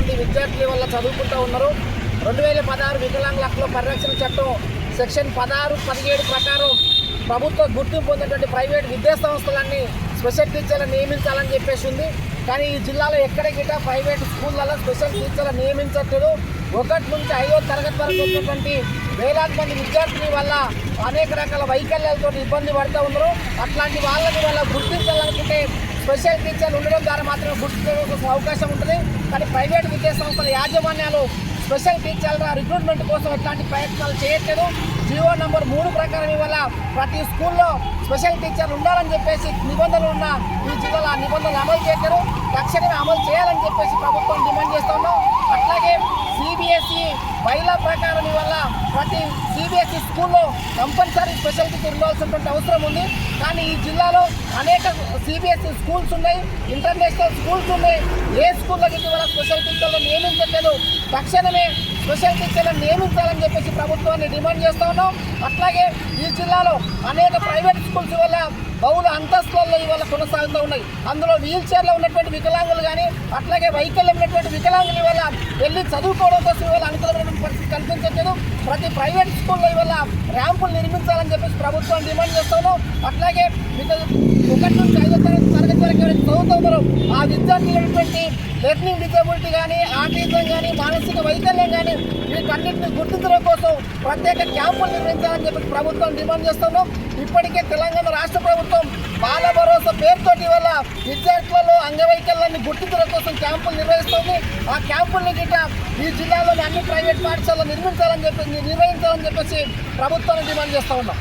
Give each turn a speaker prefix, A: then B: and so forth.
A: మంది విద్యార్థుల వల్ల చదువుకుంటూ ఉన్నారు. 2016 వికలాంగుల హక్కుల పరిరక్షణ చట్టం సెక్షన్ 16, 17 ప్రకారం ప్రభుత్వ గుర్తింపు పొందినటువంటి ప్రైవేట్ విద్యా సంస్థలన్నీ స్పెషల్ టీచర్లను నియమించాలని చెప్పేసి ఉంది. కానీ ఈ జిల్లాలో ఎక్కడికిట ప్రైవేట్ స్కూళ్ళలో స్పెషల్ టీచర్లను నియమించట్లేదు. 1 నుంచి 5వ తరగతి వరకు వచ్చినటువంటి వేలాది మంది విద్యార్థుల వల్ల అనేక రకాల వైకల్యాలతో ఇబ్బంది పడుతూ ఉన్నారు. అట్లాంటి వాళ్ళని గుర్తించాలనుకుంటే స్పెషల్ టీచర్లు ఉండడం ద్వారా మాత్రమే గుర్తించడానికి అవకాశం ఉంటుంది. కానీ ప్రైవేట్ విద్యా సంస్థల యాజమాన్యాలు స్పెషల్ టీచర్ల రిక్రూట్మెంట్ కోసం ఎట్లాంటి ప్రయత్నాలు చేయట్లేదు. జీవో నంబర్ 3 ప్రకారం ఇవాళ ప్రతి స్కూల్లో స్పెషల్ టీచర్లు ఉండాలని చెప్పేసి నిబంధనలు ఉన్న ఈ జిల్లాలో ఆ నిబంధనలు అమలు చేశారు. తక్షణమే అమలు చేయాలని చెప్పేసి ప్రభుత్వం డిమాండ్ చేస్తూ ఉన్నాం. అట్లాగే సిబిఎస్ఈ బైలా ప్రకారం ఇవాళ ప్రతి సిబిఎస్ఈ స్కూల్లో కంపల్సరీ స్పెషల్ టీచర్ ఉండాల్సినటువంటి అవసరం ఉంది. కానీ ఈ జిల్లాలో అనేక సిబిఎస్ఈ స్కూల్స్ ఉన్నాయి, ఇంటర్నేషనల్ స్కూల్స్ ఉన్నాయి. ఏ స్కూళ్ళకి ఇవాళ స్పెషల్ టీచర్లు నియమించట్లేదు. తక్షణమే స్పెషల్ టీచర్లను నియమించాలని చెప్పేసి ప్రభుత్వాన్ని డిమాండ్ చేస్తూ ఉన్నాం. అట్లాగే ఈ జిల్లాలో అనేక ప్రైవేట్ స్కూల్స్ వల్ల బహుళ అంతస్తులలో ఇవాళ కొనసాగుతూ ఉన్నాయి. అందులో వీల్ చైర్లో ఉన్నటువంటి వికలాంగులు కానీ అట్లాగే వైకల్యం ఉన్నటువంటి వికలాంగులు ఇవాళ వెళ్ళి చదువుకోవడం కోసం ఇవాళ అనుకూలమైనటువంటి పరిస్థితి కల్పించట్లేదు. ప్రతి ప్రైవేట్ స్కూల్లో ఇవాళ ర్యాంపులు నిర్మించాలని చెప్పేసి ప్రభుత్వాన్ని డిమాండ్ చేస్తాను. అట్లాగే 1 నుంచి 5వ తరగతి వరకు ఎవరైతే చదువుతున్నారో ఆ విద్యార్థులైనటువంటి లెర్నింగ్ డిజబిలిటీ కానీ, ఆటిజం కానీ, మానసిక వైకల్యం కానీ వీటన్నింటినీ గుర్తించడం కోసం ప్రత్యేక క్యాంపులు నిర్వహించాలని చెప్పి ప్రభుత్వం డిమాండ్ చేస్తున్నాం. ఇప్పటికే తెలంగాణ రాష్ట్ర ప్రభుత్వం బాల భరోసా పేరుతోటి వల్ల విద్యార్థులలో అంగవైకల్యాన్ని గుర్తించడం కోసం క్యాంపులు నిర్వహిస్తుంది. ఆ క్యాంపుల్ని గిట్ట ఈ జిల్లాలోని అన్ని ప్రైవేట్ పాఠశాలలు నిర్వహించాలని చెప్పేసి ప్రభుత్వాన్ని డిమాండ్ చేస్తూ ఉన్నాం.